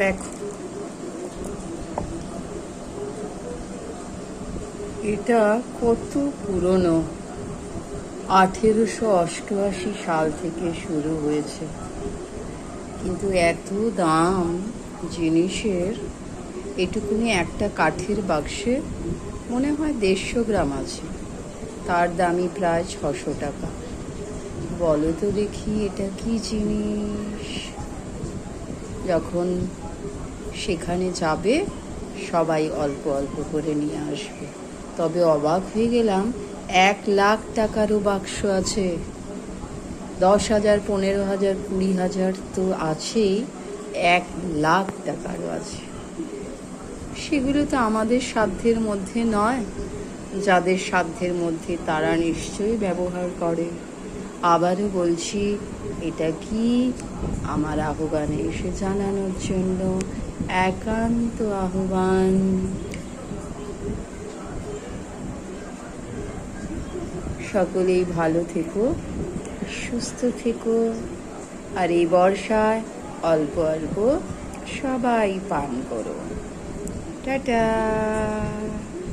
দেখো, এটা কত পুরনো। 1888 সাল থেকে শুরু হয়েছে, কিন্তু এত দাম জিনিসের। এটুকুনি একটা কাঠের বাক্সে মনে হয় 150 গ্রাম আছে, তার দামই প্রায় 600 টাকা। বলো তো দেখি, এটা কি জিনিস? যখন সেখানে যাবে সবাই অল্প অল্প করে নিয়ে আসবে। তবে অবাক হয়ে গেলাম, 1,00,000 টাকারও বাক্স আছে। 10,000, 15,000, 20,000 তো আছেই, 1,00,000 টাকারও আছে। সেগুলো তো আমাদের সাধ্যের মধ্যে নয়। যাদের সাধ্যের মধ্যে তারা নিশ্চয়ই ব্যবহার করে। আবারও বলছি, এটা কি আমার আহ্বানে এসে জানানোর জন্য, একান্ত আহ্বান। সকলেই ভালো থেকো, সুস্থ থেকো, আর এই বর্ষায় অল্প অল্প সবাই পান করো। টাটা।